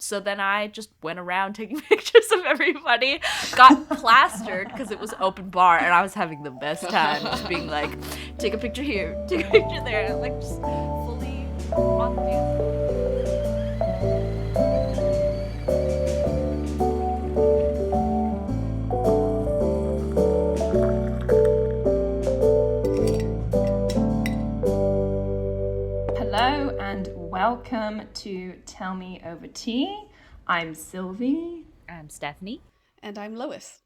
So then I just went around taking pictures of everybody, got plastered because it was open bar, and I was having the best time just being like, take a picture here, take a picture there, like just fully on the dance floor. Hello and welcome to Tell Me Over Tea. I'm Sylvie. I'm Stephanie. And I'm Lois.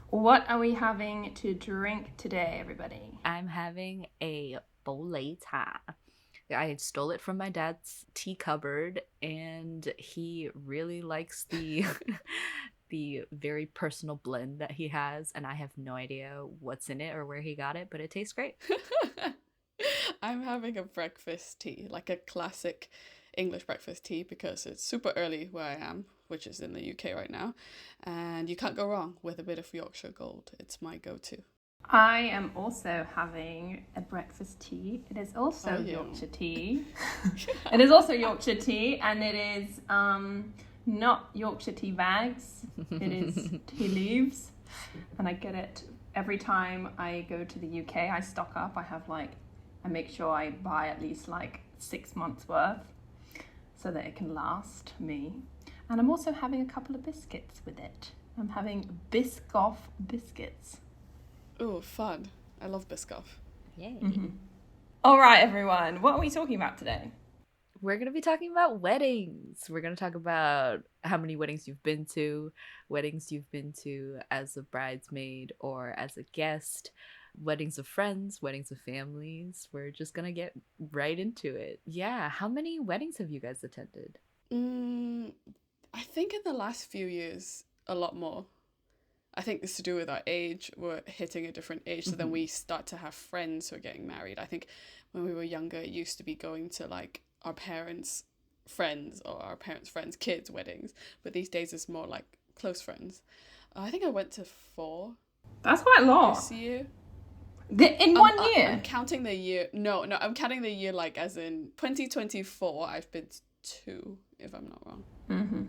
What are we having to drink today, everybody? I'm having a boleta. I stole it from my dad's tea cupboard, and he really likes the the very personal blend that he has, and I have no idea what's in it or where he got it, but it tastes great. I'm having a breakfast tea, like a classic English breakfast tea, because it's super early where I am, which is in the UK right now, and you can't go wrong with a bit of Yorkshire Gold. It's my go-to. I am also having a breakfast tea. It is also Yorkshire tea. It is also Yorkshire tea, and it is not Yorkshire tea bags. It is tea leaves, and I get it every time I go to the UK. I stock up. I make sure I buy at least like 6 months worth so that it can last me. And I'm also having a couple of biscuits with it. I'm having Biscoff biscuits. Oh, fun. I love Biscoff. Yay. Mm-hmm. All right, everyone. What are we talking about today? We're going to be talking about weddings. We're going to talk about how many weddings you've been to as a bridesmaid or as a guest, weddings of friends, weddings of families. We're just going to get right into it. Yeah, how many weddings have you guys attended? I think in the last few years, a lot more. I think it's to do with our age. We're hitting a different age, so then we start to have friends who are getting married. I think when we were younger, it used to be going to like our parents' friends or our parents' friends' kids' weddings, but these days it's more like close friends. I think I went to 4. That's quite a lot. This year. In 1 year? I'm counting the year. No, I'm counting the year like as in 2024. I've been to 2, if I'm not wrong. Mm-hmm.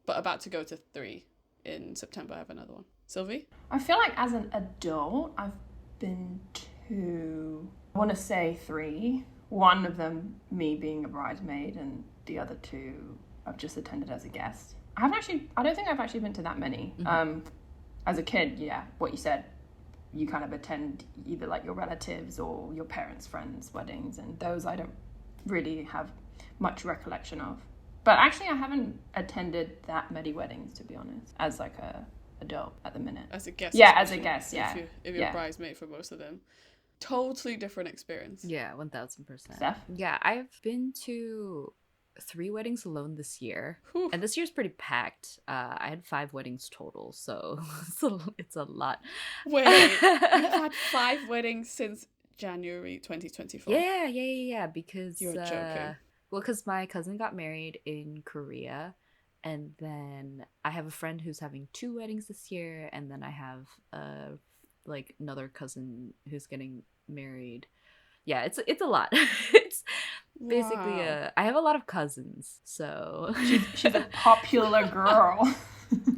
But about to go to 3 in September. I have another one. Sylvie? I feel like as an adult, I've been to, I want to say 3. One of them, me being a bridesmaid, and the other 2, I've just attended as a guest. I don't think I've actually been to that many. Mm-hmm. As a kid, yeah, what you said, you kind of attend either like your relatives or your parents' friends' weddings, and those I don't really have much recollection of. But actually, I haven't attended that many weddings, to be honest, as like a adult at the minute. As a guest? Yeah, as a guest, yeah. If you're a bridesmaid for most of them. Totally different experience. Yeah, 1000%. Steph? Yeah, I've been to 3 weddings alone this year. Whew. And this year's pretty packed. I had 5 weddings total, so it's a lot. Wait, you've had 5 weddings since January 2024? Yeah, because... You're joking. Well, because my cousin got married in Korea, and then I have a friend who's having 2 weddings this year, and then I have another cousin who's getting married. Yeah, it's a lot. It's basically I have a lot of cousins, so she's a popular girl.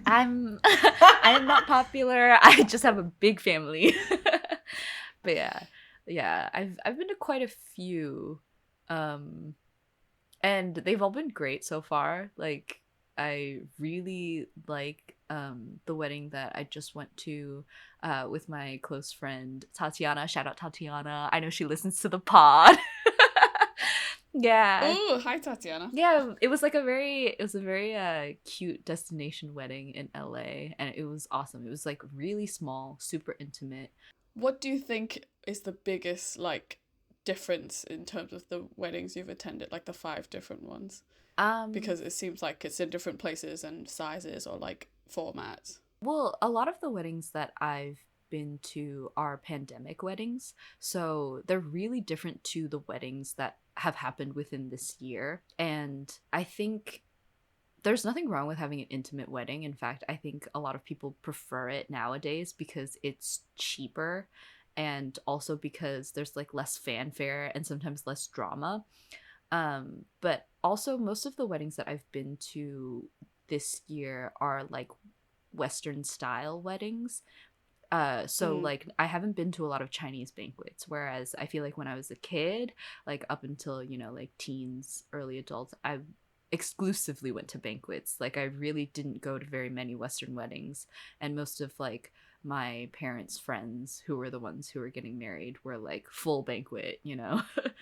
I am not popular. I just have a big family. But yeah, I've been to quite a few, and they've all been great so far. Like, I really like the wedding that I just went to with my close friend Tatiana. Shout out Tatiana. I know she listens to the pod. Yeah. Oh, hi Tatiana. Yeah, it was a very cute destination wedding in LA, and it was awesome. It was like really small, super intimate. What do you think is the biggest like difference in terms of the weddings you've attended, like the 5 different ones? Because it seems like it's in different places and sizes or like formats. Well, a lot of the weddings that I've been to are pandemic weddings, so they're really different to the weddings that have happened within this year. And I think there's nothing wrong with having an intimate wedding. In fact, I think a lot of people prefer it nowadays because it's cheaper, and also because there's like less fanfare and sometimes less drama. But also most of the weddings that I've been to this year are like Western style weddings. So Mm. like I haven't been to a lot of Chinese banquets, whereas I feel like when I was a kid, like up until, like teens, early adults, I exclusively went to banquets. Like I really didn't go to very many Western weddings, and most of like my parents' friends who were the ones who were getting married were like full banquet,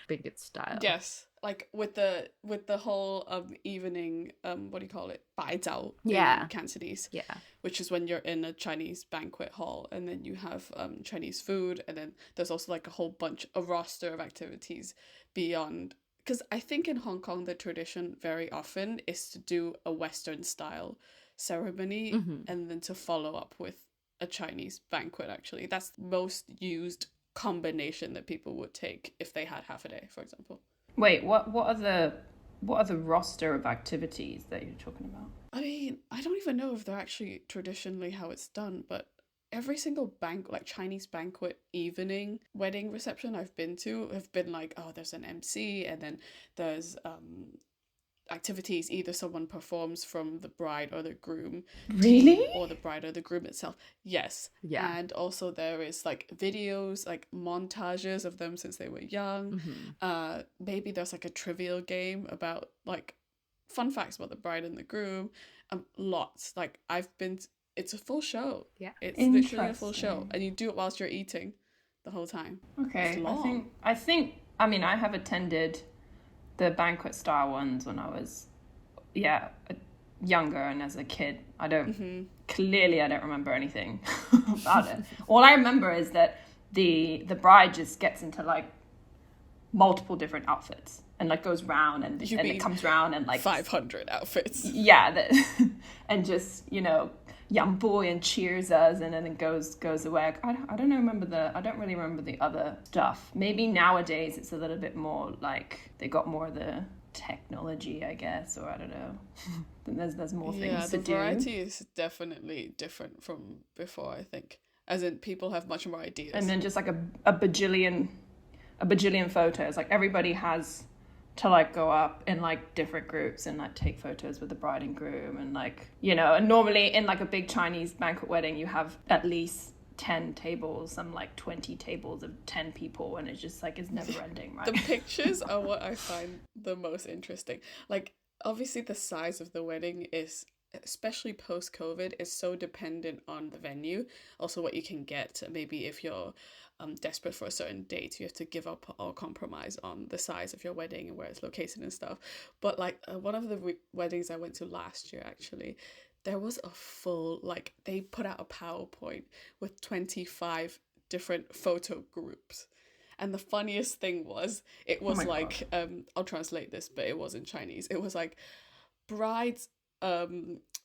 banquet style. Yes, like with the whole evening, what do you call it, 拜早 in Yeah. Cantonese, Yeah. which is when you're in a Chinese banquet hall, and then you have Chinese food, and then there's also like a whole bunch, a roster of activities beyond. Because I think in Hong Kong the tradition very often is to do a Western style ceremony Hmm. and then to follow up with a Chinese banquet. Actually, that's the most used combination that people would take if they had half a day, for example. Wait, what are the roster of activities that you're talking about? I mean, I don't even know if they're actually traditionally how it's done, but every single like Chinese banquet evening wedding reception I've been to have been like, oh, there's an MC, and then there's activities, either someone performs from the bride or the groom team, Really? or the bride or the groom itself. Yes. Yeah. And also there is like videos, like montages of them since they were young. Hmm. Maybe there's like a trivial game about like fun facts about the bride and the groom. Lots. Like it's a full show. Yeah. It's literally a full show, Interesting. and you do it whilst you're eating the whole time. It's Okay, I long. think I think I mean I have attended the banquet style ones when I was younger and as a kid. Mm-hmm. I don't remember anything about it. All I remember is that the bride just gets into like multiple different outfits and like goes round and You and it mean comes round and like 500 outfits. yeah that and just young boy and cheers us and then it goes away. I don't remember I don't really remember the other stuff. Maybe nowadays it's a little bit more like they got more of the technology, I guess, or I don't know. There's more Yeah, things the to do. variety is definitely different from before, I think. As in, people have much more ideas. And then just like a bajillion photos. Like everybody has to like go up in like different groups and like take photos with the bride and groom and like and normally in like a big Chinese banquet wedding you have at least 10 tables, some like 20 tables of 10 people, and it's just like it's never ending, right? The pictures are what I find the most interesting. Like, obviously, the size of the wedding is, especially post-COVID, is so dependent on the venue. Also, what you can get. Maybe if you're desperate for a certain date, you have to give up or compromise on the size of your wedding and where it's located and stuff. But like one of the weddings I went to last year, actually, there was a full, like, they put out a PowerPoint with 25 different photo groups. And the funniest thing was, it Oh was my like, god. I'll translate this, but it was in Chinese. It was like bride's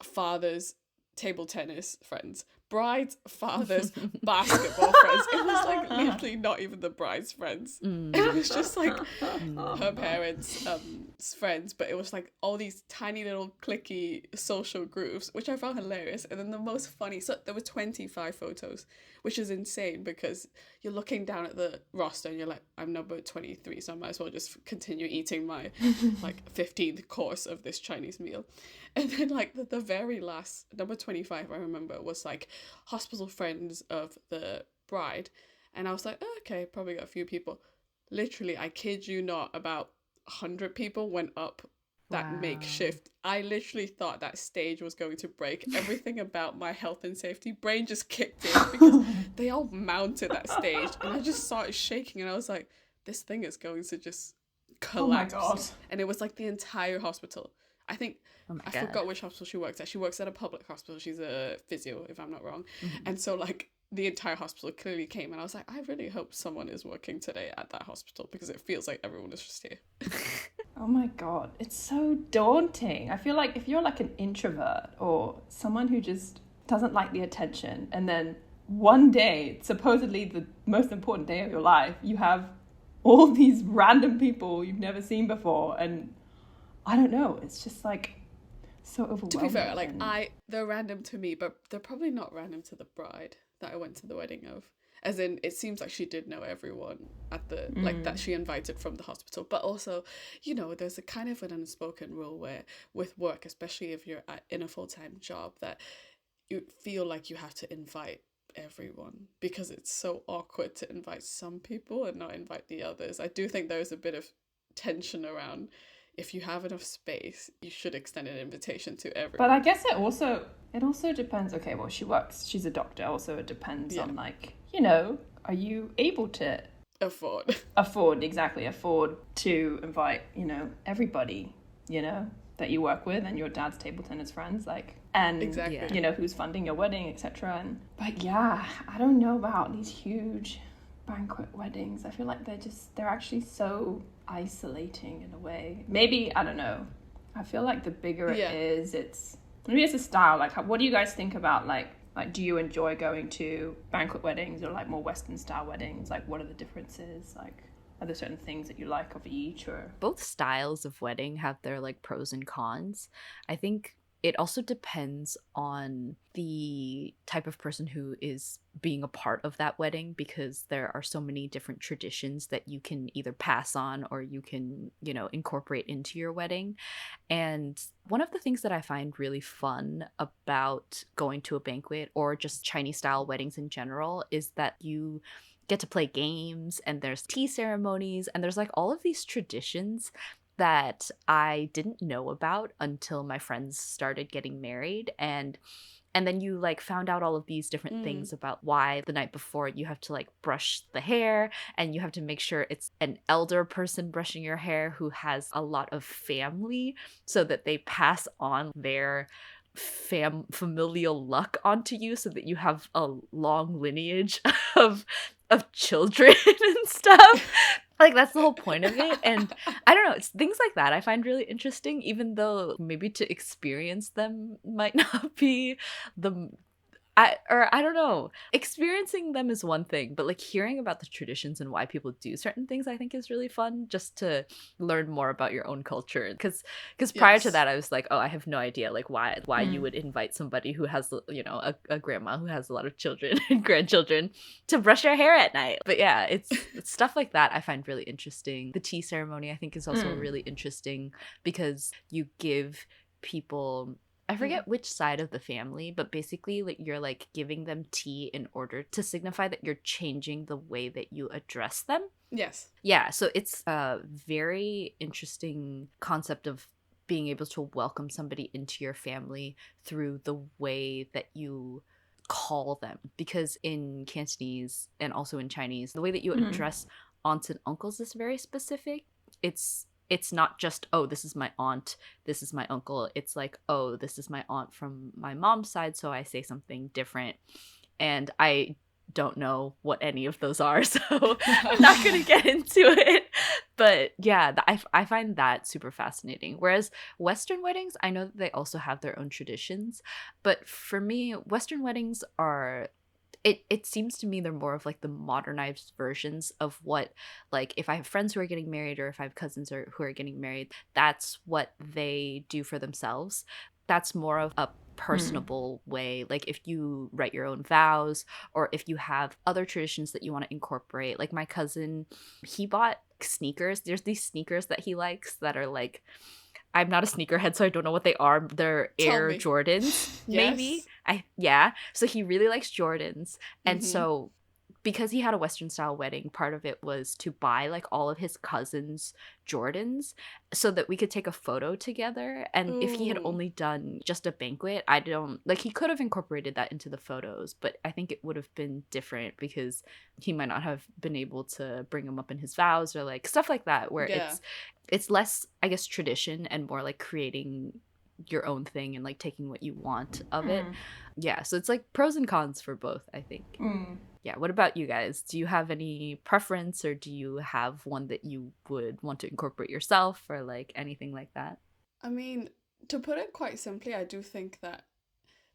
father's table tennis friends, bride's father's basketball friends. It was like literally not even the bride's friends. It was just like her parents' friends, but it was like all these tiny little clicky social groups, which I found hilarious. And then the most funny, so there were 25 photos, which is insane because you're looking down at the roster and you're like, I'm number 23, so I might as well just continue eating my like 15th course of this Chinese meal. And then like the very last, number 25, I remember, was like hospital friends of the bride. And I was like, oh, okay, probably got a few people. Literally, I kid you not, about 100 people went up that Wow. makeshift. I literally thought that stage was going to break. Everything about my health and safety brain just kicked in because they all mounted that stage and I just saw it shaking and I was like, this thing is going to just Oh my collapse. god. And it was like the entire hospital. I think Oh my I god. forgot which hospital she works at. She works at a public hospital. She's a physio, if I'm not wrong. Mhm. And so like the entire hospital clearly came and I was like, I really hope someone is working today at that hospital because it feels like everyone is just here. Oh my god, it's so daunting. I feel like if you're like an introvert or someone who just doesn't like the attention, and then one day, supposedly the most important day of your life, you have all these random people you've never seen before, and I don't know, it's just like so overwhelming. To be fair, like and- they're random to me, but they're probably not random to the bride that I went to the wedding of. As in, it seems like she did know everyone at the, like, that she invited from the hospital. But also, you know, there's a kind of an unspoken rule where with work, especially if you're in a full-time job, that you feel like you have to invite everyone because it's so awkward to invite some people and not invite the others. I do think there's a bit of tension around, if you have enough space, you should extend an invitation to everyone. But I guess it also depends. Okay, well, she's a doctor, also it depends on, like, you know, are you able to afford to invite, you know, everybody, you know, that you work with and your dad's table tennis friends, like, and exactly. you know, who's funding your wedding, etc. And but yeah, I don't know about these huge banquet weddings. I feel like they're actually so isolating in a way. Maybe, I don't know, I feel like the bigger it is, maybe it's a style. Like, what do you guys think about, like do you enjoy going to banquet weddings or like more Western style weddings? Like, what are the differences? Like, are there certain things that you like of each? Or both styles of wedding have their like pros and cons. I think it also depends on the type of person who is being a part of that wedding, because there are so many different traditions that you can either pass on or you can, you know, incorporate into your wedding. And one of the things that I find really fun about going to a banquet or just Chinese style weddings in general is that you get to play games and there's tea ceremonies and there's like all of these traditions that I didn't know about until my friends started getting married. And then you like found out all of these different things about why the night before you have to like brush the hair, and you have to make sure it's an elder person brushing your hair who has a lot of family so that they pass on their familial luck onto you so that you have a long lineage of children and stuff. Like, that's the whole point of it. And I don't know, it's things like that I find really interesting, even though maybe to experience them might not be the I don't know. Experiencing them is one thing, but like hearing about the traditions and why people do certain things I think is really fun, just to learn more about your own culture. Because prior to that I was like, oh, I have no idea like why you would invite somebody who has, you know, a grandma who has a lot of children and grandchildren to brush your hair at night. But yeah, it's stuff like that I find really interesting. The tea ceremony I think is also really interesting because you give people, I forget which side of the family, but basically like you're like giving them tea in order to signify that you're changing the way that you address them. Yes. Yeah, so it's a very interesting concept of being able to welcome somebody into your family through the way that you call them. Because in Cantonese and also in Chinese, the way that you address aunts and uncles is very specific. It's not just, oh, this is my aunt, this is my uncle. It's like, oh, this is my aunt from my mom's side, so I say something different. And I don't know what any of those are, so I'm not going to get into it. But yeah, I find that super fascinating. Whereas Western weddings, I know that they also have their own traditions. But for me, Western weddings are... It seems to me they're more of like the modernized versions of what, like, if I have friends who are getting married or if I have cousins who are getting married, that's what they do for themselves. That's more of a personable way. Like if you write your own vows or if you have other traditions that you want to incorporate. Like my cousin, he bought sneakers. There's these sneakers that he likes that are like, I'm not a sneakerhead, so I don't know what they are. They're Air Jordans, maybe. So he really likes Jordans. And so because he had a Western style wedding, part of it was to buy like all of his cousins' Jordans so that we could take a photo together. And if he had only done just a banquet, I don't like, he could have incorporated that into the photos, but I think it would have been different because he might not have been able to bring them up in his vows or like stuff like that, where it's less, I guess, tradition and more like creating your own thing and like taking what you want of it. Yeah, so it's like pros and cons for both, I think. Yeah, what about you guys? Do you have any preference, or do you have one that you would want to incorporate yourself or like anything like that? I mean, to put it quite simply, I do think that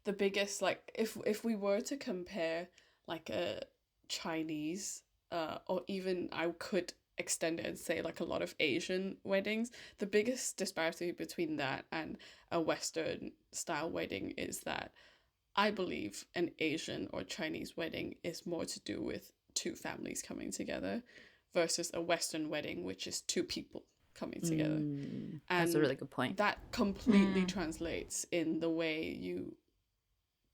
the biggest, like, if we were to compare like a Chinese or even I could extend it and say like a lot of Asian weddings, the biggest disparity between that and a Western style wedding is that I believe an Asian or Chinese wedding is more to do with two families coming together versus a Western wedding, which is two people coming together. That's a And really good point. that completely translates in the way you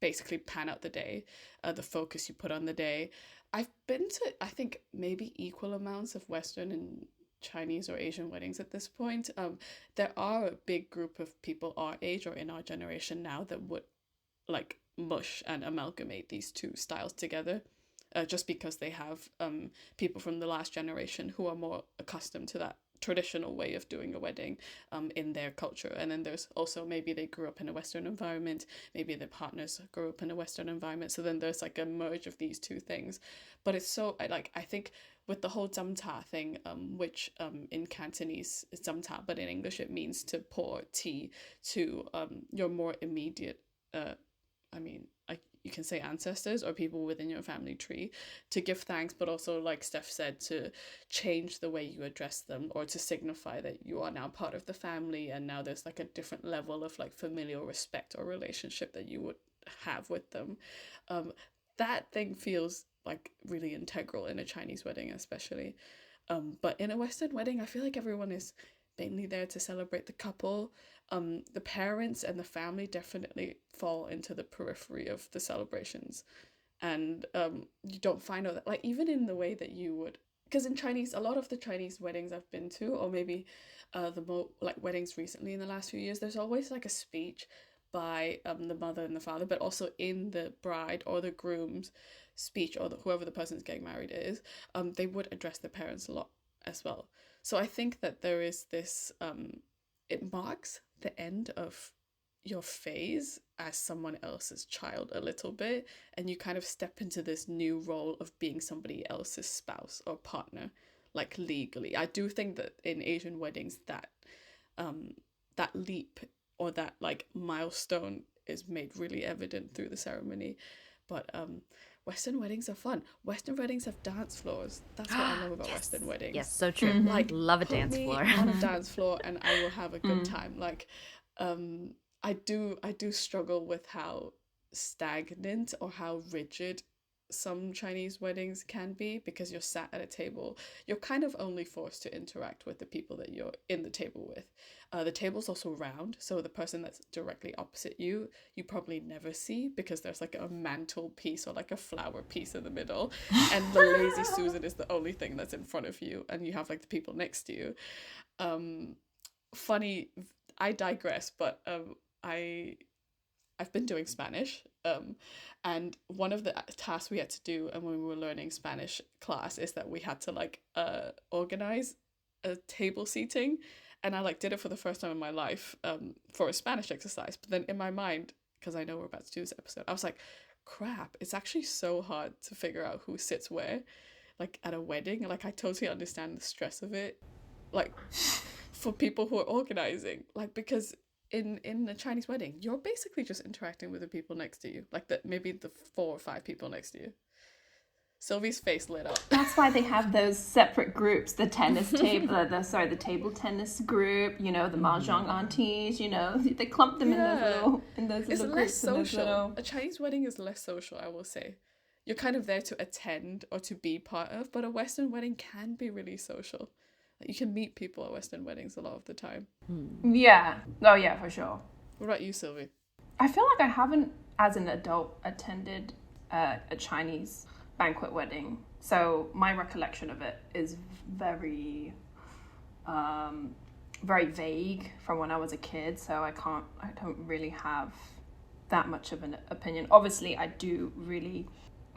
basically pan out the day, the focus you put on the day. I've been to, I think, maybe equal amounts of Western and Chinese or Asian weddings at this point. There are a big group of people our age or in our generation now that would like mush and amalgamate these two styles together, just because they have people from the last generation who are more accustomed to that traditional way of doing a wedding in their culture. And then there's also maybe they grew up in a Western environment, maybe their partners grew up in a Western environment, so then there's like a merge of these two things. But it's so I think with the whole zamta thing, which in Cantonese is zamta, but in English it means to pour tea to your more immediate you can say ancestors or people within your family tree, to give thanks, but also, like Steph said, to change the way you address them, or to signify that you are now part of the family and now there's like a different level of like familial respect or relationship that you would have with them. That thing feels like really integral in a Chinese wedding especially. But in a Western wedding, I feel like everyone is mainly there to celebrate the couple. The parents and the family definitely fall into the periphery of the celebrations, and you don't find out that, like, even in the way that you would, because in Chinese, a lot of the Chinese weddings I've been to, or maybe weddings recently in the last few years, there's always like a speech by the mother and the father, but also in the bride or the groom's speech, or whoever the person's getting married is, they would address the parents a lot as well. So I think that there is this, it marks the end of your phase as someone else's child a little bit, and you kind of step into this new role of being somebody else's spouse or partner, like legally. I do think that in Asian weddings that that leap or that like milestone is made really evident through the ceremony. But Western weddings are fun. Western weddings have dance floors. That's what I love about Western weddings. Yes, so true. Like, love a put dance me floor. on a dance floor and I will have a good time. Like, I do struggle with how stagnant or how rigid some Chinese weddings can be, because you're sat at a table. You're kind of only forced to interact with the people that you're in the table with. The table's also round, so the person that's directly opposite you, you probably never see, because there's like a mantle piece or like a flower piece in the middle, and the lazy Susan is the only thing that's in front of you, and you have like the people next to you. Funny, I digress, but I've been doing Spanish, and one of the tasks we had to do, and when we were learning Spanish class, is that we had to like organize a table seating, and I like did it for the first time in my life for a Spanish exercise. But then in my mind, because I know we're about to do this episode, I was like, crap, it's actually so hard to figure out who sits where, like at a wedding. Like, I totally understand the stress of it, like for people who are organizing, like, because in a Chinese wedding, you're basically just interacting with the people next to you, like maybe the 4 or 5 people next to you. Sylvie's face lit up. That's why they have those separate groups, the tennis table, the table tennis group, the mahjong aunties, they clump them in those little it's groups. Less social. A Chinese wedding is less social, I will say. You're kind of there to attend or to be part of, but a Western wedding can be really social. You can meet people at Western weddings a lot of the time. Yeah. Oh, yeah, for sure. What about you, Sylvie? I feel like I haven't, as an adult, attended a Chinese banquet wedding. So my recollection of it is very, very vague from when I was a kid. So I don't really have that much of an opinion. Obviously, I do really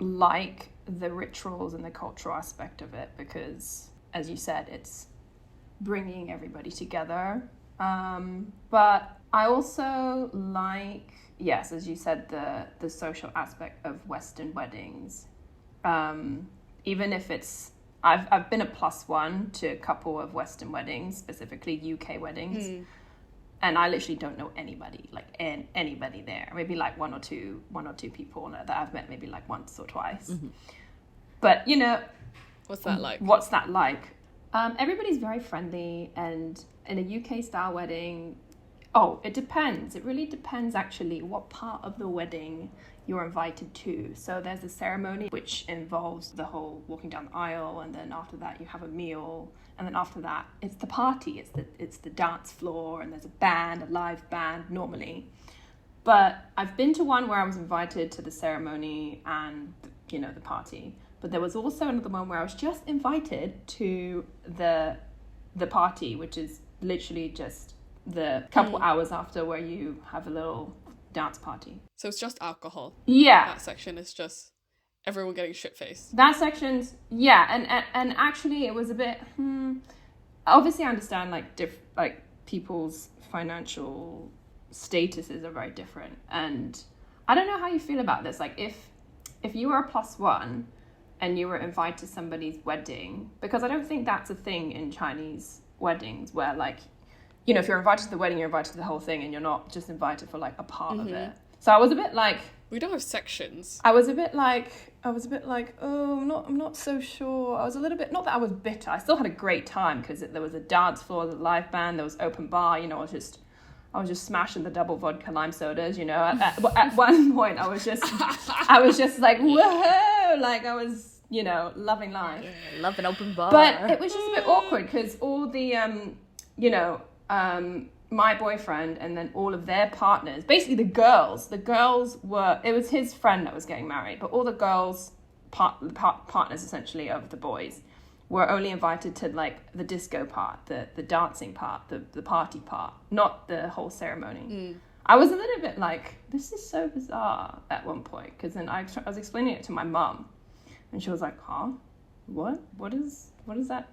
like the rituals and the cultural aspect of it, because, as you said, it's bringing everybody together. But I also like, yes, as you said, the social aspect of Western weddings. Even if it's, I've been a +1 to a couple of Western weddings, specifically UK weddings, and I literally don't know anybody, like anybody there. Maybe like one or two people that I've met maybe like once or twice. But what's that like? What's that like? Everybody's very friendly, and in a UK style wedding, Oh, it depends. It really depends, actually, what part of the wedding you're invited to. So there's a ceremony which involves the whole walking down the aisle, and then after that you have a meal, and then after that it's the party. It's the dance floor, and there's a band, a live band normally. But I've been to one where I was invited to the ceremony and, you know, the party. But there was also another one where I was just invited to the party, which is literally just the couple hours after, where you have a little dance party. So it's just alcohol. Yeah. That section is just everyone getting shit-faced. That section's, yeah, and actually it was a bit, obviously I understand, like people's financial statuses are very different, and I don't know how you feel about this. Like, if you were a +1 and you were invited to somebody's wedding, because I don't think that's a thing in Chinese weddings, where, like, you know, if you're invited to the wedding, you're invited to the whole thing, and you're not just invited for like a part of it. So I was a bit like, we don't have sections. I was a bit like, oh, I'm not so sure. I was a little bit, not that I was bitter. I still had a great time, because there was a dance floor, the live band, there was open bar. You know, I was just smashing the double vodka lime sodas. You know, at one point I was just like, whoa, like I was, you know, loving life. Yeah, love an open bar. But it was just a bit awkward, because all the you know, my boyfriend and then all of their partners, basically the girls were, it was his friend that was getting married, but all the girls, partners essentially of the boys, were only invited to like the disco part, the dancing part, the party part, not the whole ceremony. I was a little bit like, this is so bizarre at one point, because then I was explaining it to my mum, and she was like, huh? What is that?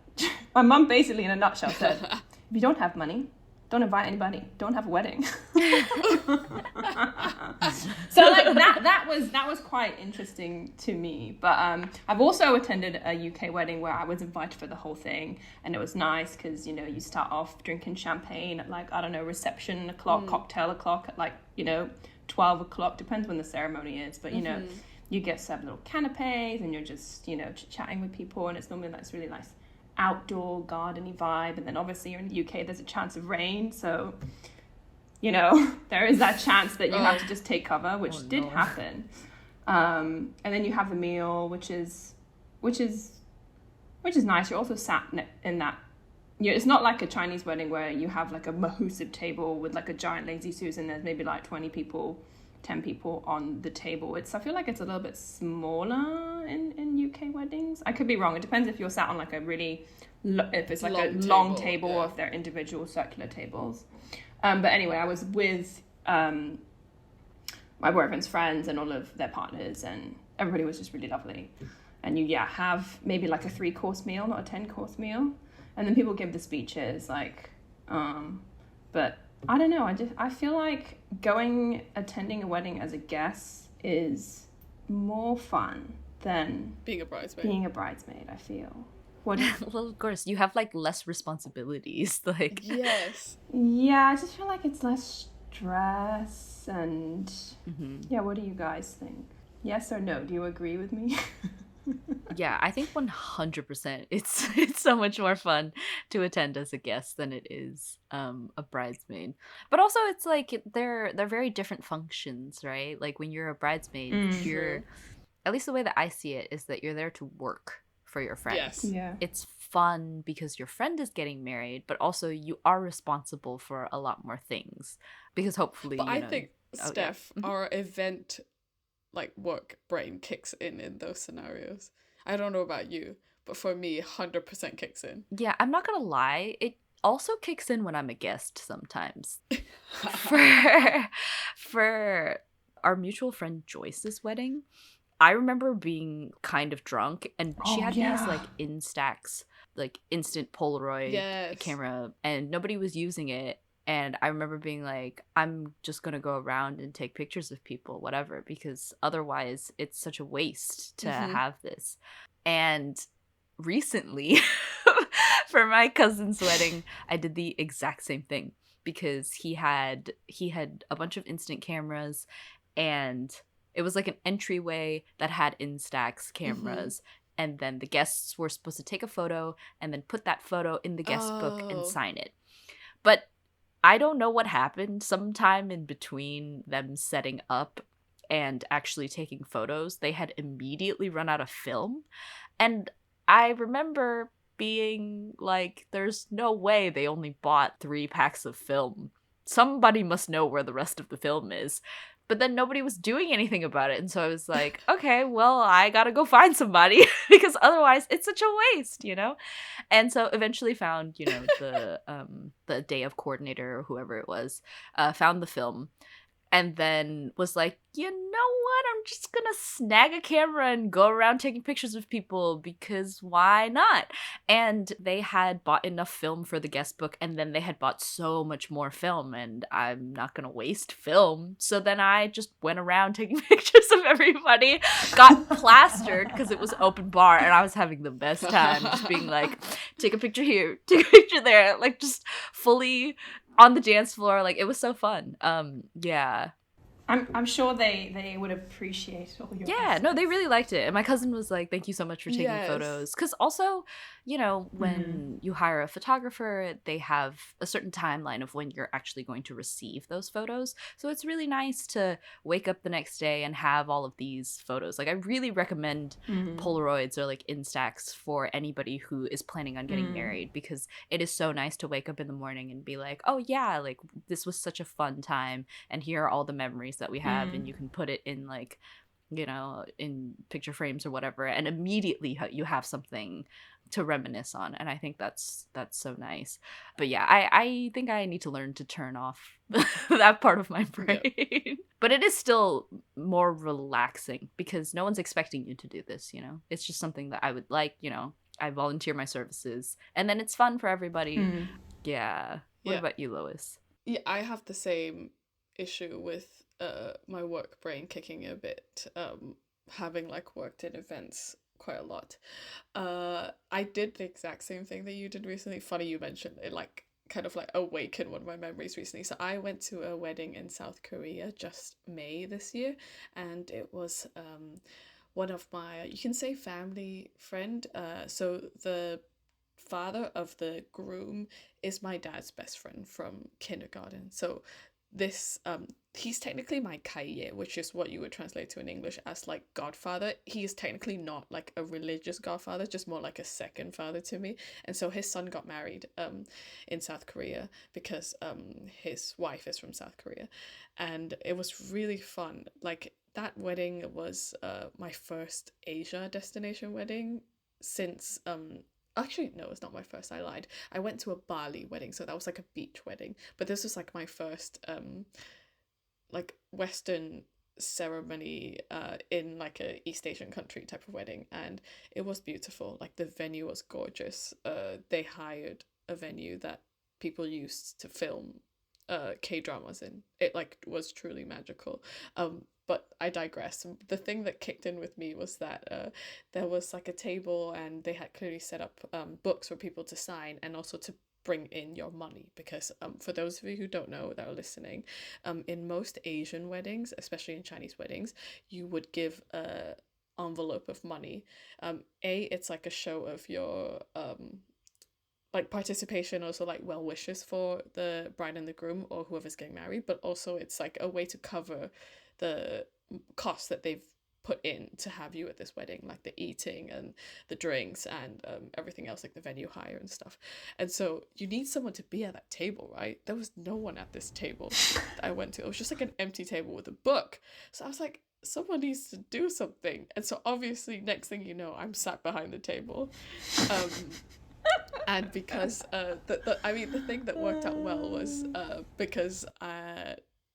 My mum basically, in a nutshell, said, if you don't have money, don't invite anybody. Don't have a wedding. So like that was quite interesting to me. But I've also attended a UK wedding where I was invited for the whole thing, and it was nice because, you know, you start off drinking champagne at like, I don't know, reception o'clock, cocktail o'clock at like, you know, 12 o'clock, depends when the ceremony is. But, you know, you get served little canapes, and you're just, you know, chatting with people, and it's normally like this really nice outdoor gardeny vibe. And then obviously you're in the UK, there's a chance of rain, so, you know, there is that chance that you have to just take cover, which did happen. And then you have the meal, which is nice. You're also sat in that, you know, it's not like a Chinese wedding where you have like a massive table with like a giant lazy Susan, there's maybe like 20 people, 10 people on the table. I feel like it's a little bit smaller in UK weddings. I could be wrong. It depends if you're sat on like a really, if it's like long table or if they're individual circular tables. But anyway, I was with my boyfriend's friends and all of their partners, and everybody was just really lovely. And you have maybe like a 3-course meal, not a 10-course meal. And then people give the speeches, like, but I don't know. I feel like attending a wedding as a guest is more fun than being a bridesmaid. I feel. Well, of course, you have like less responsibilities. Like, yes. Yeah, I just feel like it's less stress, and yeah. What do you guys think? Yes or no? Do you agree with me? Yeah, I think 100%. It's so much more fun to attend as a guest than it is a bridesmaid. But also, it's like they're very different functions, right? Like when you're a bridesmaid, you're, at least the way that I see it, is that you're there to work for your friend. Yes. Yeah. It's fun because your friend is getting married, but also you are responsible for a lot more things, because hopefully. But I think, Steph, our event like work brain kicks in those scenarios. I don't know about you, but for me, 100% kicks in. Yeah, I'm not gonna lie, it also kicks in when I'm a guest sometimes. For our mutual friend Joyce's wedding, I remember being kind of drunk, and she had these like Instax, like instant Polaroid camera, and nobody was using it. And I remember being like, I'm just going to go around and take pictures of people, whatever, because otherwise it's such a waste to have this. And recently, for my cousin's wedding, I did the exact same thing, because he had a bunch of instant cameras, and it was like an entryway that had Instax cameras. And then the guests were supposed to take a photo and then put that photo in the guest book and sign it. But I don't know what happened. Sometime in between them setting up and actually taking photos, they had immediately run out of film. And I remember being like, there's no way they only bought 3 packs of film. Somebody must know where the rest of the film is. But then nobody was doing anything about it. And so I was like, okay, well, I gotta go find somebody because otherwise it's such a waste, you know? And so eventually found, you know, the day of coordinator or whoever it was, found the film, and then was like, you know what? I'm just gonna snag a camera and go around taking pictures of people because why not? And they had bought enough film for the guest book, and then they had bought so much more film, and I'm not gonna waste film. So then I just went around taking pictures of everybody, got plastered because it was open bar, and I was having the best time just being like, take a picture here, take a picture there, like just fully on the dance floor. Like, it was so fun. Yeah. I'm sure they would appreciate all your Yeah, no, they efforts. really liked it. And my cousin was like, thank you so much for taking Yes. photos. Because also, you know, when you hire a photographer, they have a certain timeline of when you're actually going to receive those photos. So it's really nice to wake up the next day and have all of these photos. Like, I really recommend Polaroids or like Instax for anybody who is planning on getting married, because it is so nice to wake up in the morning and be like, oh yeah, like this was such a fun time, and here are all the memories that we have, and you can put it in like, you know, in picture frames or whatever, and immediately you have something to reminisce on. And I think that's so nice. But yeah, I think I need to learn to turn off that part of my brain. Yeah. But it is still more relaxing because no one's expecting you to do this, you know. It's just something that I would like, you know. I volunteer my services, and then it's fun for everybody. Yeah. What about you, Lois? Yeah, I have the same issue with my work brain kicking a bit, having like worked in events quite a lot. I did the exact same thing that you did recently. Funny you mentioned it, like kind of like awakened one of my memories recently. So I went to a wedding in South Korea just May this year, and it was one of my, you can say, family friend. So the father of the groom is my dad's best friend from kindergarten. So this he's technically my kaiye, which is what you would translate to in English as like godfather. He is technically not like a religious godfather, just more like a second father to me. And so his son got married in South Korea because his wife is from South Korea, and it was really fun. Like, that wedding was my first Asia destination wedding since actually, no, it's not my first. I lied. I went to a Bali wedding, so that was like a beach wedding. But this was like my first like Western ceremony in like a East Asian country type of wedding, and it was beautiful. Like, the venue was gorgeous. They hired a venue that people used to film K-dramas in. It like was truly magical. But I digress. The thing that kicked in with me was that there was like a table, and they had clearly set up books for people to sign, and also to bring in your money, because for those of you who don't know that are listening, in most Asian weddings, especially in Chinese weddings, you would give a envelope of money. It's like a show of your like participation, also like well wishes for the bride and the groom or whoever's getting married, but also it's like a way to cover the costs that they've put in to have you at this wedding, like the eating and the drinks and everything else, like the venue hire and stuff. And so you need someone to be at that table, right? There was no one at this table that I went to. It was just like an empty table with a book. So I was like, someone needs to do something. And so obviously, next thing you know, I'm sat behind the table. And because the thing that worked out well was because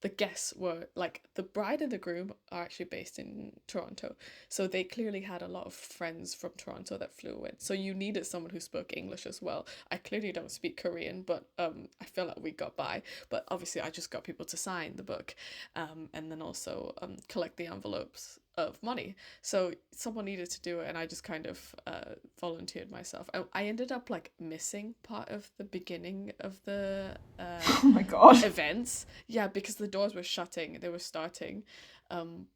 the guests were like, the bride and the groom are actually based in Toronto, so they clearly had a lot of friends from Toronto that flew in. So you needed someone who spoke English as well. I clearly don't speak Korean, but I feel like we got by. But obviously, I just got people to sign the book, and then also collect the envelopes of money. So someone needed to do it, and I just kind of volunteered myself. I ended up like missing part of the beginning of the Oh my god. events. Yeah, because the doors were shutting, they were starting.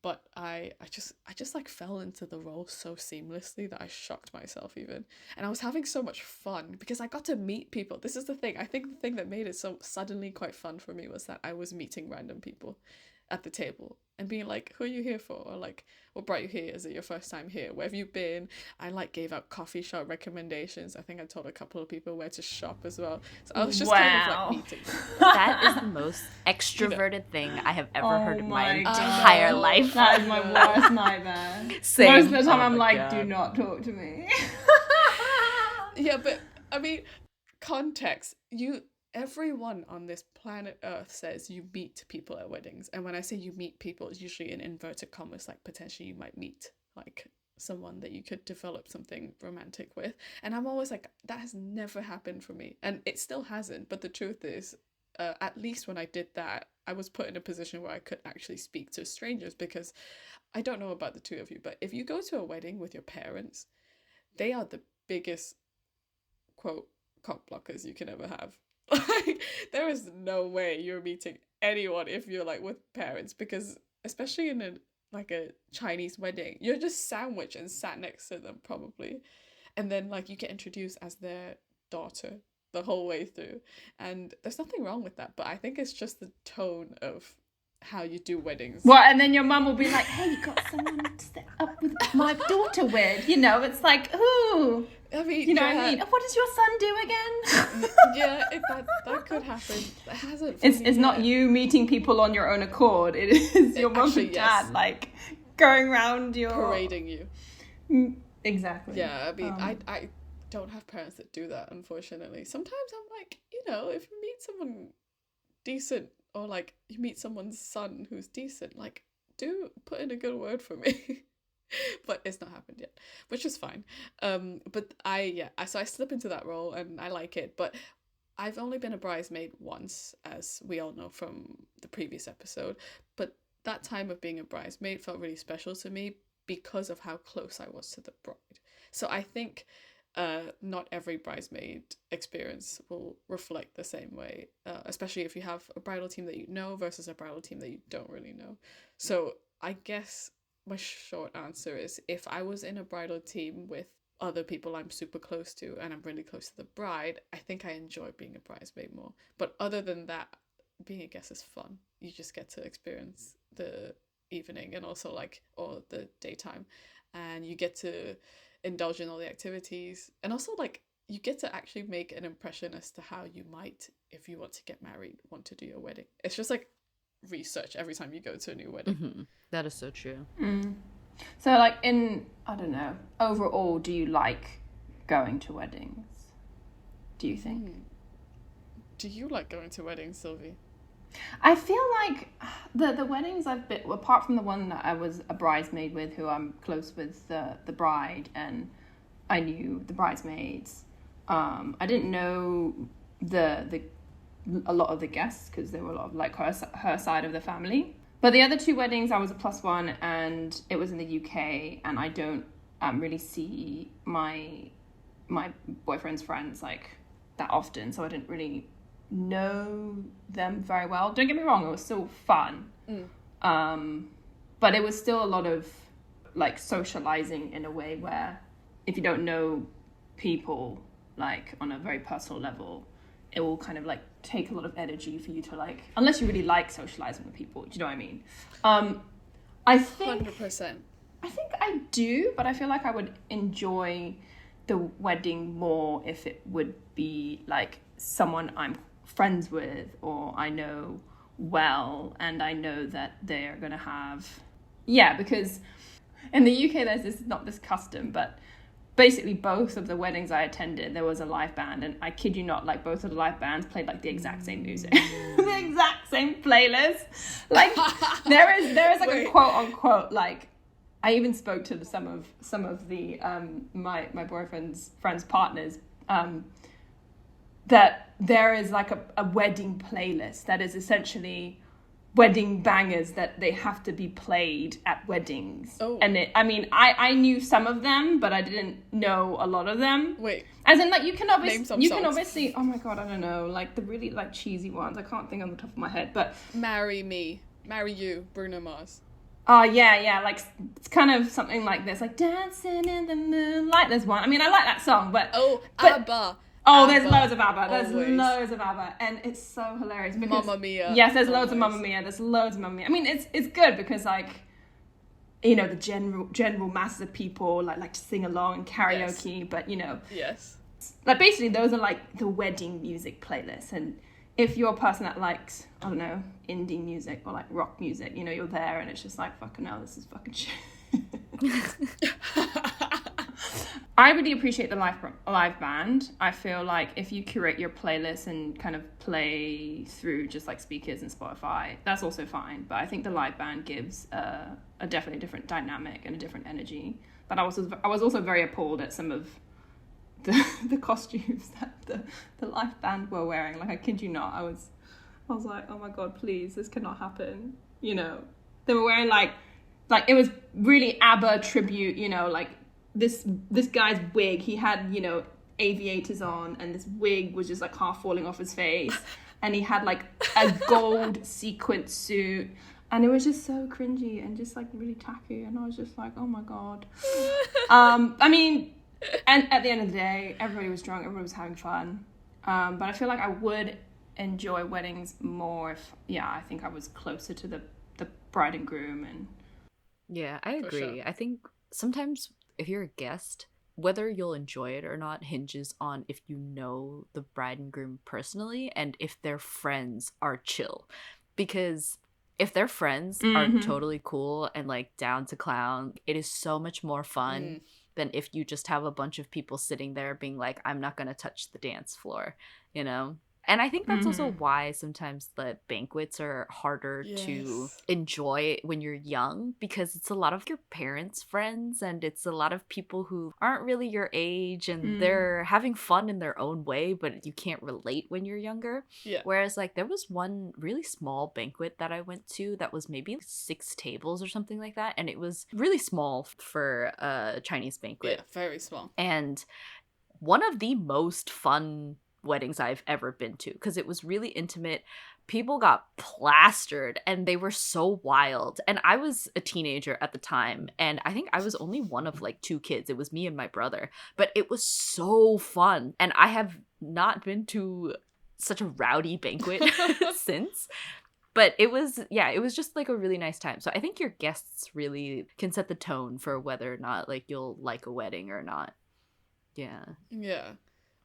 But I just like fell into the role so seamlessly that I shocked myself even. And I was having so much fun because I got to meet people. This is the thing. I think the thing that made it so suddenly quite fun for me was that I was meeting random people at the table and being like, who are you here for? Or like, what brought you here? Is it your first time here? Where have you been? I like gave out coffee shop recommendations. I think I told a couple of people where to shop as well. So I was just kind of like meeting them. That is the most extroverted thing I have ever heard in my God. entire life. That is my worst nightmare. Same. Most of the time Oh I'm my like, God. do not talk to me. Yeah, but I mean, context. Everyone on this planet Earth says you meet people at weddings. And when I say you meet people, it's usually in inverted commas, like potentially you might meet like someone that you could develop something romantic with. And I'm always like, that has never happened for me. And it still hasn't. But the truth is, at least when I did that, I was put in a position where I could actually speak to strangers, because I don't know about the two of you, but if you go to a wedding with your parents, they are the biggest, quote, cock blockers you can ever have. Like, there is no way you're meeting anyone if you're like with parents, because especially in a Chinese wedding, you're just sandwiched and sat next to them probably, and then like you get introduced as their daughter the whole way through, and there's nothing wrong with that, but I think it's just the tone of how you do weddings. Well, and then your mum will be like, hey, you got someone to set up with my daughter with, you know, it's like, ooh, I mean, you know yeah, what I mean? What does your son do again? yeah, that could happen. It hasn't. It's not you meeting people on your own accord. It is your mum Actually, and dad, yes. like, going around your... parading you. Exactly. Yeah, I mean, I don't have parents that do that, unfortunately. Sometimes I'm like, you know, if you meet someone decent, or like you meet someone's son who's decent, like, do put in a good word for me. But it's not happened yet, which is fine. But so I slip into that role and I like it. But I've only been a bridesmaid once, as we all know from the previous episode. But that time of being a bridesmaid felt really special to me because of how close I was to the bride. So I think not every bridesmaid experience will reflect the same way, especially if you have a bridal team that you know versus a bridal team that you don't really know. So I guess my short answer is, if I was in a bridal team with other people I'm super close to and I'm really close to the bride, I think I enjoy being a bridesmaid more. But other than that, being a guest is fun. You just get to experience the evening and also or the daytime, and you get to indulge in all the activities, and also like you get to actually make an impression as to how you might, if you want to get married, want to do your wedding. It's just like research every time you go to a new wedding. Mm-hmm. That is so true. So like I don't know, overall, do you like going to weddings? Do you think? Do you like going to weddings, Sylvie? I feel like the weddings I've been, apart from the one that I was a bridesmaid with, who I'm close with the bride, and I knew the bridesmaids. I didn't know a lot of the guests, because there were a lot of like her side of the family. But the other two weddings, I was a +1, and it was in the UK, and I don't really see my boyfriend's friends like that often, so I didn't really know them very well. Don't get me wrong, it was still fun. But it was still a lot of like socializing in a way where if you don't know people like on a very personal level, it will kind of like take a lot of energy for you to like, unless you really like socializing with people. Do you know what I mean? I think 100%. I think I do, but I feel like I would enjoy the wedding more if it would be like someone I'm friends with or I know well, and I know that they're gonna have, because in the UK there's this custom, but basically both of the weddings I attended, there was a live band, and I kid you not, like both of the live bands played like the exact same music. The exact same playlist. Like there is like a quote unquote, like I even spoke to some of the my boyfriend's friends' partners, that there is like a wedding playlist that is essentially wedding bangers that they have to be played at weddings. Oh. And I knew some of them, but I didn't know a lot of them. Wait. As in, like, you can Name some obviously songs. oh my god, I don't know, like the really like cheesy ones. I can't think on the top of my head, but Marry Me, Marry You, Bruno Mars. oh yeah, like it's kind of something like this, like Dancing in the Moonlight. There's one. I mean, I like that song, but ABBA. Oh, ABBA, there's loads of ABBA. There's always. loads of ABBA, and it's so hilarious. Because, Mamma Mia. Yes, there's loads of always. Mamma Mia. There's loads of Mamma Mia. I mean, it's good because, like, you know, the general masses of people like to sing along and karaoke. Yes. But, you know, Yes. like, basically those are like the wedding music playlists. And if you're a person that likes, I don't know, indie music or like rock music, you know, you're there and it's just like, fucking hell, this is fucking shit. I really appreciate the live band. I feel like if you curate your playlist and kind of play through just like speakers and Spotify, that's also fine. But I think the live band gives a definitely different dynamic and a different energy. But I was also very appalled at some of the costumes that the live band were wearing. Like, I kid you not, I was like, oh my god, please, this cannot happen. You know, they were wearing like it was really ABBA tribute. You know, like. This guy's wig, he had, you know, aviators on, and this wig was just like half falling off his face, and he had like a gold sequin suit, and it was just so cringy and just like really tacky, and I was just like, oh my god. I mean, and at the end of the day, everybody was drunk, everybody was having fun, but I feel like I would enjoy weddings more if, I think I was closer to the bride and groom. And yeah, I agree. sure. I think sometimes if you're a guest, whether you'll enjoy it or not hinges on if you know the bride and groom personally and if their friends are chill. Because if their friends are totally cool and like down to clown, it is so much more fun than if you just have a bunch of people sitting there being like, I'm not gonna touch the dance floor, you know? And I think that's also why sometimes the banquets are harder to enjoy when you're young, because it's a lot of your parents' friends and it's a lot of people who aren't really your age and they're having fun in their own way, but you can't relate when you're younger. Yeah. Whereas like there was one really small banquet that I went to that was maybe 6 tables or something like that. And it was really small for a Chinese banquet. Yeah, very small. And one of the most fun weddings I've ever been to, because it was really intimate. People got plastered and they were so wild, and I was a teenager at the time, and I think I was only one of like 2 kids. It was me and my brother, but it was so fun, and I have not been to such a rowdy banquet since. But it was just like a really nice time. So I think your guests really can set the tone for whether or not like you'll like a wedding or not. Yeah.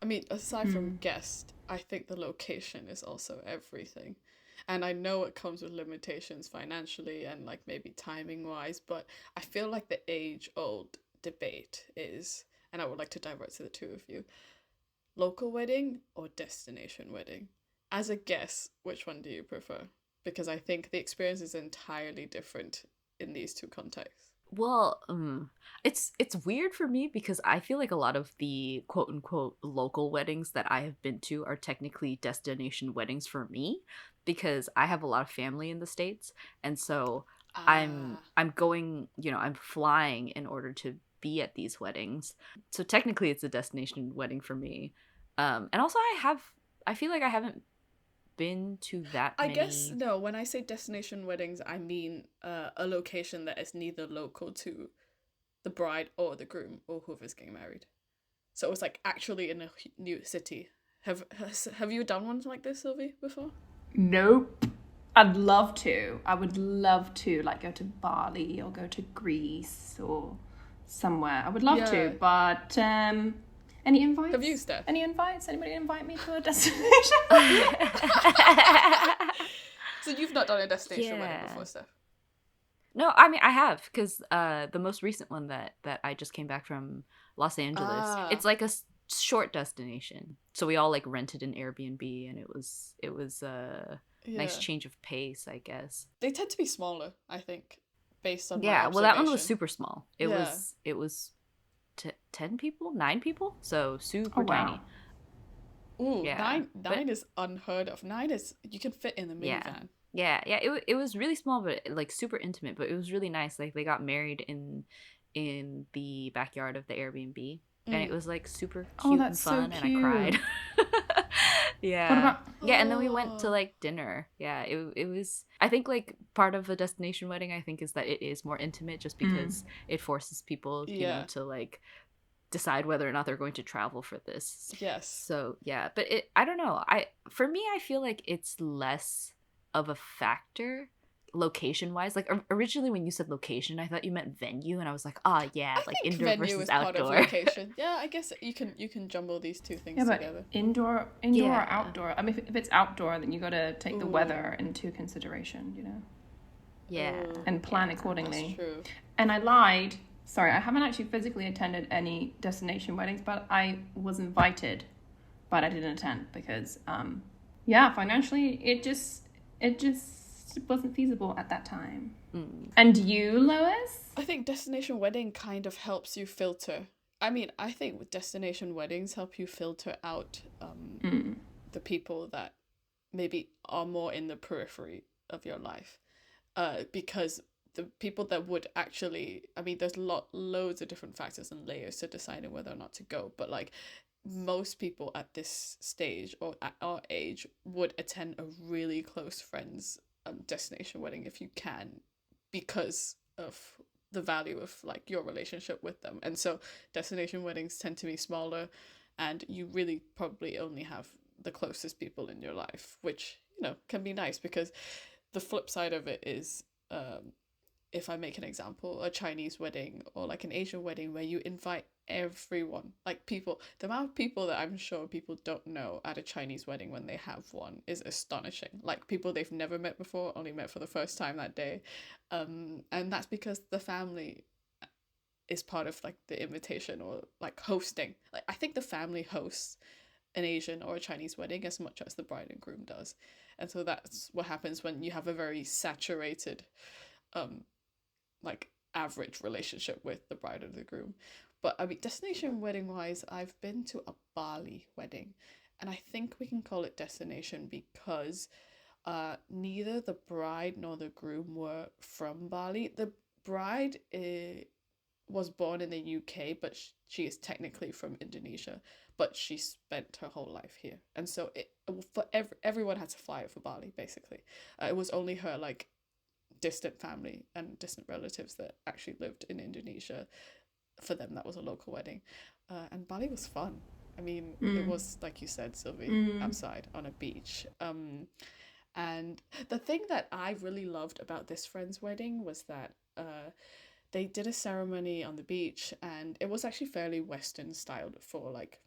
I mean, aside from guest, I think the location is also everything. And I know it comes with limitations financially and like maybe timing wise, but I feel like the age-old debate is, and I would like to divert to the two of you, local wedding or destination wedding? As a guest, which one do you prefer? Because I think the experience is entirely different in these two contexts. Well, it's weird for me because I feel like a lot of the quote unquote local weddings that I have been to are technically destination weddings for me, because I have a lot of family in the States, and so I'm going, I'm flying in order to be at these weddings. So technically it's a destination wedding for me. And also I feel like I haven't been to that many. I guess no, when I say destination weddings, I mean a location that is neither local to the bride or the groom or whoever's getting married. So it's like actually in a new city. Have you done one like this, Sylvie, before? Nope. I'd love to. I would love to like go to Bali or go to Greece or somewhere. I would love to, but any invites? Have you, Steph? Any invites? Anybody invite me to a destination? So you've not done a destination wedding before, Steph? No, I mean I have, because the most recent one that I just came back from, Los Angeles, it's like a short destination. So we all like rented an Airbnb, and it was a nice change of pace, I guess. They tend to be smaller, I think, based on well, that one was super small. It was 10 people, 9 people, so super tiny. Ooh, nine is unheard of. 9 is, you can fit in the minivan. Yeah, it was really small, but like super intimate, but it was really nice. Like they got married in the backyard of the Airbnb, and it Mm. was like super Oh, cute and that's so fun, and I cried. cute. What Yeah. about Yeah, and then we went to Oh, like dinner. Yeah, it was, I think like part of a destination wedding I think is that it is more intimate just mm, because it forces people, yeah. to like decide whether or not they're going to travel for this. Yes. So, yeah, but I don't know. For me I feel like it's less of a factor location wise. Like originally when you said location, I thought you meant venue, and I was like, "Ah, yeah, I like think indoor venue versus is part of outdoor." location. Yeah, I guess you can jumble these two yeah, things but together. indoor or Yeah. outdoor? I mean, if it's outdoor, then you got to take the Ooh, weather into consideration, Yeah. ooh, and plan Yeah. that's accordingly. true. And I lied. Sorry, I haven't actually physically attended any destination weddings, but I was invited, but I didn't attend because, yeah, financially, it just wasn't feasible at that time. Mm. And you, Lois? I think destination wedding kind of helps you filter. I mean, I think with destination weddings help you filter out Mm. the people that maybe are more in the periphery of your life. Because the people that would actually, I mean, there's loads of different factors and layers to deciding whether or not to go, but like most people at this stage or at our age would attend a really close friends destination wedding if you can, because of the value of like your relationship with them. And so destination weddings tend to be smaller, and you really probably only have the closest people in your life, which can be nice, because the flip side of it is, if I make an example, a Chinese wedding or like an Asian wedding where you invite everyone, like people, the amount of people that I'm sure people don't know at a Chinese wedding when they have one is astonishing. Like people they've never met before, only met for the first time that day. And that's because the family is part of like the invitation or like hosting. Like I think the family hosts an Asian or a Chinese wedding as much as the bride and groom does. And so that's what happens when you have a very saturated um like average relationship with the bride or the groom. But I mean, destination wedding wise, I've been to a Bali wedding, and I think we can call it destination because neither the bride nor the groom were from Bali. The bride was born in the UK, but she is technically from Indonesia, but she spent her whole life here, and so everyone had to fly for Bali basically. It was only her like distant family and distant relatives that actually lived in Indonesia. For them, that was a local wedding. And Bali was fun. I mean, it Mm. was, like you said, Sylvie, Mm. outside on a beach. And the thing that I really loved about this friend's wedding was that they did a ceremony on the beach, and it was actually fairly Western styled for like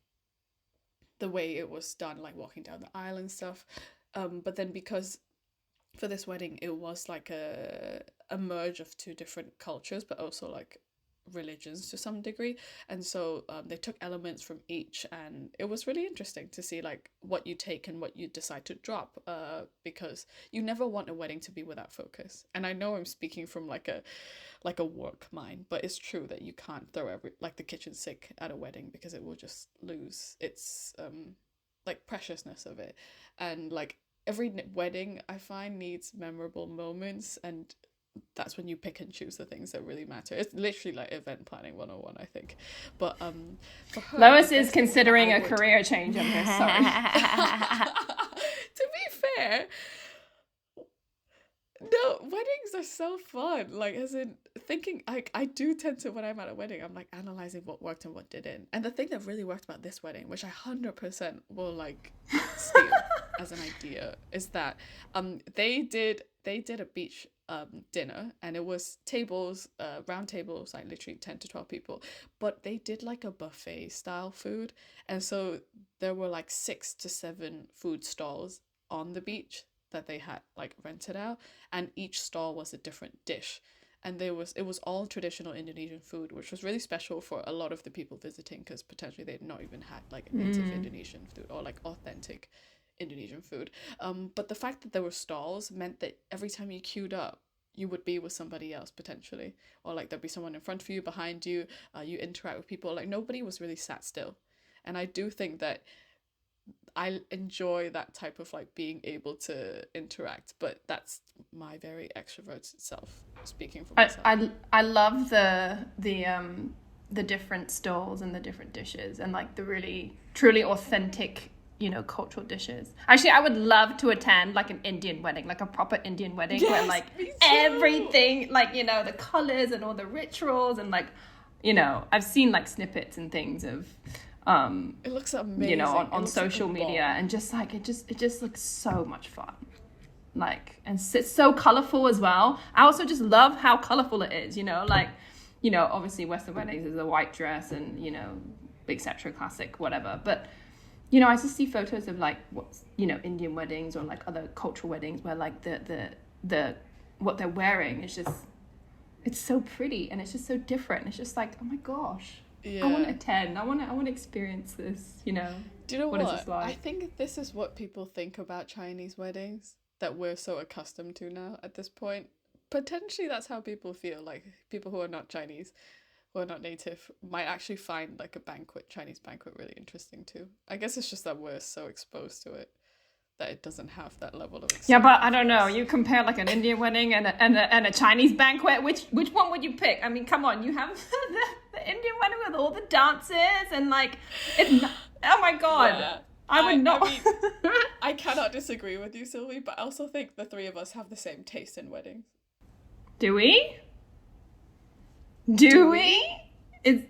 the way it was done, like walking down the aisle and stuff. But then because for this wedding it was like a merge of two different cultures, but also like religions to some degree, and so they took elements from each, and it was really interesting to see like what you take and what you decide to drop, because you never want a wedding to be without focus. And I know I'm speaking from like a work mind, but it's true that you can't throw every like the kitchen sink at a wedding because it will just lose its like preciousness of it. And like every wedding I find needs memorable moments, and that's when you pick and choose the things that really matter. It's literally like event planning 101, I think. But for her, the Lois is best thing that I considering a would career change on this. Sorry. to be fair, no, weddings are so fun. Like, as in thinking, I do tend to, when I'm at a wedding, I'm like analyzing what worked and what didn't. And the thing that really worked about this wedding, which I 100% will like steal as an idea, is that they did a beach dinner, and it was tables, round tables, like literally 10 to 12 people, but they did like a buffet style food. And so there were like 6 to 7 food stalls on the beach that they had like rented out, and each stall was a different dish. And it was all traditional Indonesian food, which was really special for a lot of the people visiting, because potentially they'd not even had like native Indonesian food or like authentic Indonesian food. But the fact that there were stalls meant that every time you queued up, you would be with somebody else potentially, or like there'd be someone in front of you, behind you. You interact with people. Like nobody was really sat still, and I do think that I enjoy that type of like being able to interact, but that's my very extroverted self speaking for myself. I love the different stalls and the different dishes and like the really truly authentic, you know, cultural dishes. Actually, I would love to attend like an Indian wedding, like a proper Indian wedding where Yes, like me too. everything, like, you know, the colors and all the rituals and like, you know, I've seen like snippets and things of It looks amazing. you know, It on looks social like a media, bomb. and just like it just looks so much fun. Like, and it's so colorful as well. I also just love how colorful it is, you know, like, you know, obviously Western weddings is a white dress and, you know, etc. classic, whatever. But, you know, I just see photos of like what's, you know, Indian weddings or like other cultural weddings where like the what they're wearing is just, it's so pretty and it's just so different. It's just like, oh my gosh, Yeah. I want to attend. I want to experience this, you know. Do you know What what? is this like? I think this is what people think about Chinese weddings that we're so accustomed to now at this point. Potentially that's how people feel, like people who are not Chinese, who are not native, might actually find like a Chinese banquet really interesting too. I guess it's just that we're so exposed to it that it doesn't have that level of Yeah, but excitement I don't for know. us. You compare like an Indian wedding and a Chinese banquet. Which one would you pick? I mean, come on. You have the Indian wedding with all the dances and like it's not, oh my god. Yeah. I would not. I mean, I cannot disagree with you, Sylvie, but I also think the three of us have the same taste in weddings. Do we? Do Do we? we? Is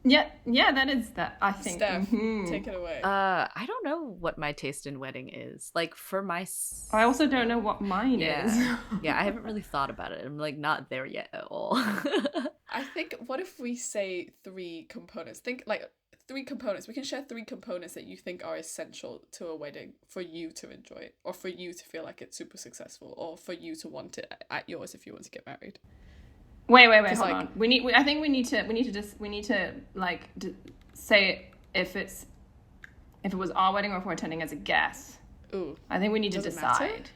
yeah. That is that. I think. Steph, Mhm. take it away. I don't know what my taste in wedding is. Like for my I also don't know what mine yeah. is. Yeah, I haven't really thought about it. I'm like not there yet at all. I think, what if we say three components? Think like three components. We can share three components that you think are essential to a wedding for you to enjoy it, or for you to feel like it's super successful, or for you to want it at yours if you want to get married. Wait, hold like- on. I think we need to like say if it was our wedding or if we're attending as a guest. Ooh, I think we need to Does it matter? decide.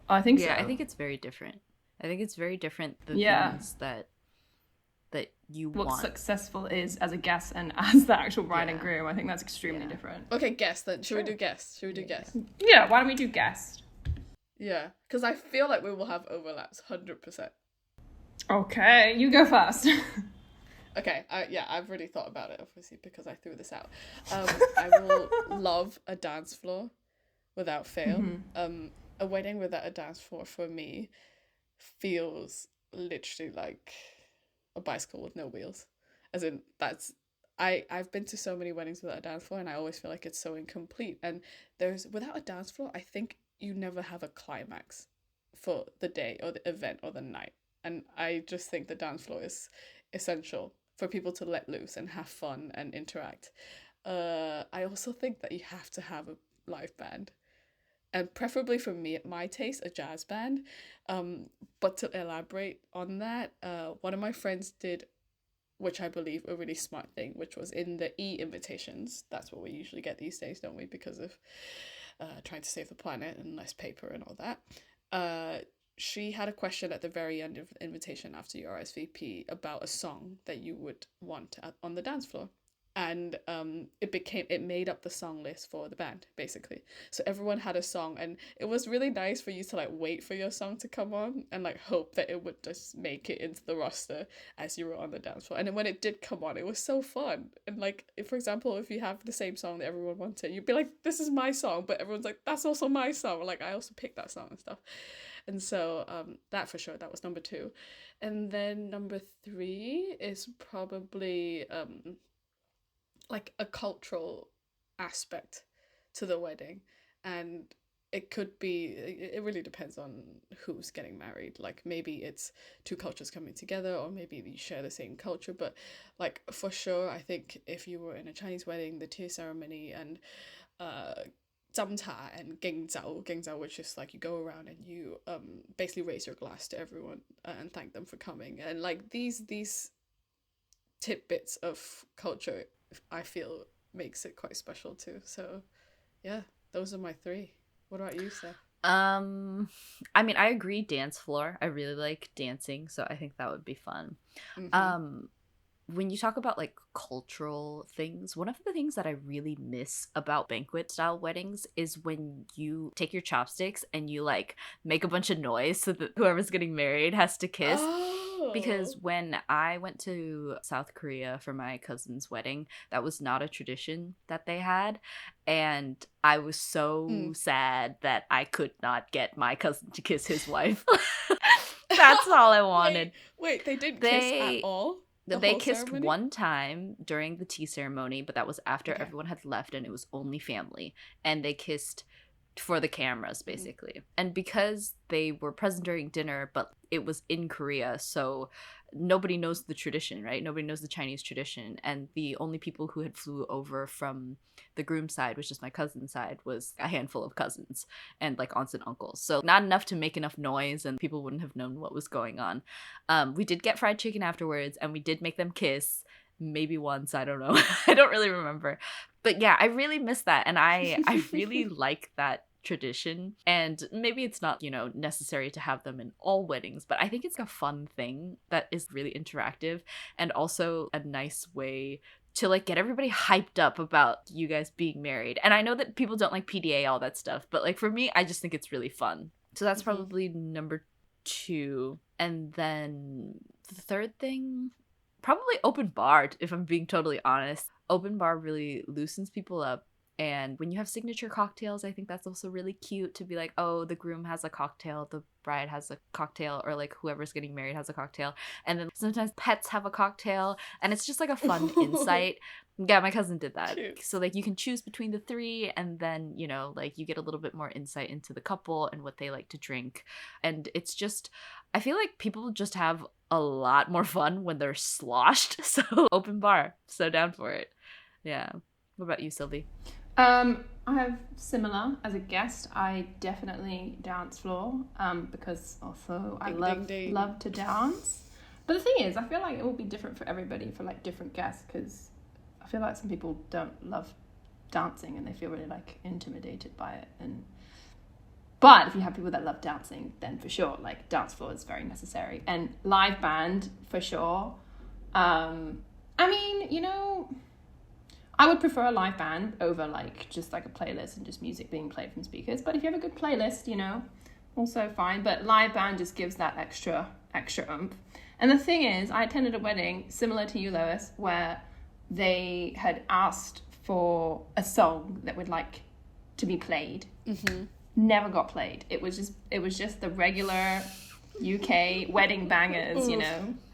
Oh, I think so. Yeah, I think it's very different. I think it's very different the Yeah. things that you what want. successful is as a guest and as the actual bride and Yeah. groom. I think that's extremely Yeah. different. okay, guest then. Should we Sure. do guest? Should we do guest? Yeah, why don't we do guest? Yeah, because I feel like we will have overlaps, 100%. Okay, you go first. Okay, I've already thought about it, obviously, because I threw this out. I will love a dance floor without fail. Mm-hmm. A wedding without a dance floor for me feels literally like a bicycle with no wheels. As in, I've been to so many weddings without a dance floor, and I always feel like it's so incomplete. And without a dance floor, I think you never have a climax for the day or the event or the night. And I just think the dance floor is essential for people to let loose and have fun and interact. I also think that you have to have a live band. And preferably for me, my taste, a jazz band. But to elaborate on that, one of my friends did, which I believe a really smart thing, which was in the e-invitations. That's what we usually get these days, don't we? Because of trying to save the planet and less paper and all that. She had a question at the very end of the invitation after your RSVP about a song that you would want on the dance floor. And it made up the song list for the band, basically. So everyone had a song, and it was really nice for you to like wait for your song to come on and like hope that it would just make it into the roster as you were on the dance floor. And then when it did come on, it was so fun. And like, if, for example, if you have the same song that everyone wanted, you'd be like, this is my song, but everyone's like, that's also my song. Like, I also picked that song and stuff. And so that for sure, that was number 2. And then number 3 is probably like a cultural aspect to the wedding. And it really depends on who's getting married. Like, maybe it's 2 cultures coming together, or maybe you share the same culture. But like, for sure, I think if you were in a Chinese wedding, the tea ceremony and 斟茶 and 敬酒, which is like you go around and you basically raise your glass to everyone and thank them for coming. And like these tidbits of culture, I feel, makes it quite special too. So yeah, those are my 3. What about you, Steph? I mean, I agree, dance floor. I really like dancing, so I think that would be fun. Mm-hmm. when you talk about like cultural things, one of the things that I really miss about banquet style weddings is when you take your chopsticks and you like make a bunch of noise so that whoever's getting married has to kiss. Because Oh. when I went to South Korea for my cousin's wedding, that was not a tradition that they had. And I was so sad that I could not get my cousin to kiss his wife. That's all I wanted. Wait, they didn't kiss at They all? The they whole kissed ceremony? one time during the tea ceremony, but that was after Okay. everyone had left and it was only family. And they kissed for the cameras, basically. And because they were present during dinner, but it was in Korea, so nobody knows the tradition, right? Nobody knows the Chinese tradition. And the only people who had flew over from the groom's side, which is my cousin's side, was a handful of cousins and like aunts and uncles. So not enough to make enough noise and people wouldn't have known what was going on. We did get fried chicken afterwards and we did make them kiss. Maybe once, I don't know. I don't really remember. But yeah, I really miss that. And I really like that tradition. And maybe it's not, necessary to have them in all weddings, but I think it's a fun thing that is really interactive and also a nice way to like get everybody hyped up about you guys being married. And I know that people don't like PDA, all that stuff, but like for me, I just think it's really fun. So that's probably number 2. And then the third thing, probably open bar, if I'm being totally honest. Open bar really loosens people up. And when you have signature cocktails, I think that's also really cute to be like, oh, the groom has a cocktail, the bride has a cocktail, or like whoever's getting married has a cocktail. And then sometimes pets have a cocktail, and it's just like a fun insight. Yeah, my cousin did that. Cute. So like you can choose between the 3, and then, like you get a little bit more insight into the couple and what they like to drink. And it's just, I feel like people just have a lot more fun when they're sloshed. So open bar, so down for it. Yeah. What about you, Sylvie? I have similar as a guest. I definitely dance floor because also I Ding, love ding, ding. love to dance. But the thing is, I feel like it will be different for everybody for like different guests because I feel like some people don't love dancing and they feel really like intimidated by it. But if you have people that love dancing, then for sure, like dance floor is very necessary and live band for sure. I mean, I would prefer a live band over like just like a playlist and just music being played from speakers. But if you have a good playlist, also fine. But live band just gives that extra oomph. And the thing is, I attended a wedding similar to you, Lois, where they had asked for a song that would like to be played. Mm-hmm. Never got played. It was just the regular UK wedding bangers,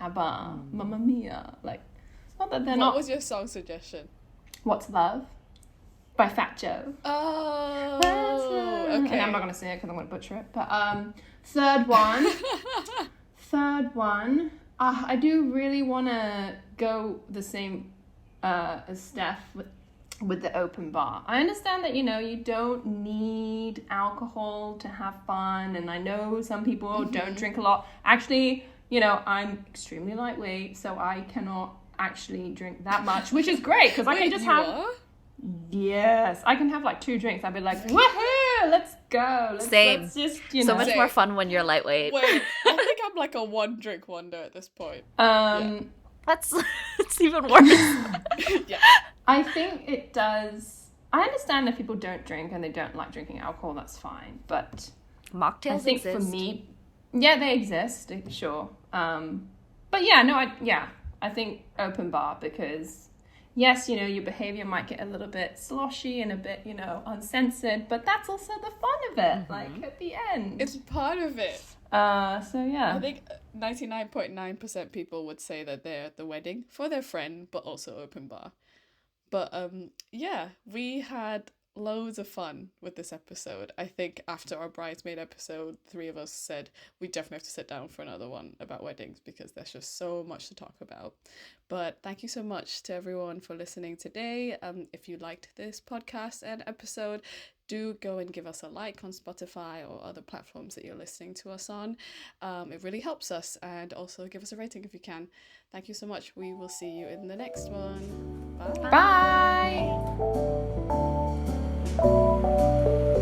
ABBA, Mamma Mia. Like, not that they're not. What was your song suggestion? What's Love by Fat Joe. Oh, okay. And I'm not going to sing it because I'm going to butcher it. But third one. I do really want to go the same as Steph with the open bar. I understand that, you don't need alcohol to have fun. And I know some people don't drink a lot. Actually, I'm extremely lightweight, so I cannot actually drink that much, which is great because I can just have. Are? Yes, I can have like 2 drinks. I'd be like, woohoo, let's go. Same. Let's just, So much Same. more fun when you're lightweight. Wait, I think I'm like a 1-drink wonder at this point. That's it's even worse. Yeah. I think it does. I understand if people don't drink and they don't like drinking alcohol, that's fine. But Mocktails I think exist. for me, yeah, they exist, sure. But yeah, no, I think open bar because yes, your behavior might get a little bit sloshy and a bit, uncensored, but that's also the fun of it. Like at the end, It's part of it. so yeah. I think 99.9% people would say that they're at the wedding for their friend, but also open bar. But yeah, we had loads of fun with this episode. I think after our bridesmaid episode, 3 of us said we definitely have to sit down for another one about weddings because there's just so much to talk about. But thank you so much to everyone for listening today. If you liked this podcast and episode, do go and give us a like on Spotify or other platforms that you're listening to us on. It really helps us, and also give us a rating if you can. Thank you so much. We will see you in the next one. Bye. Bye.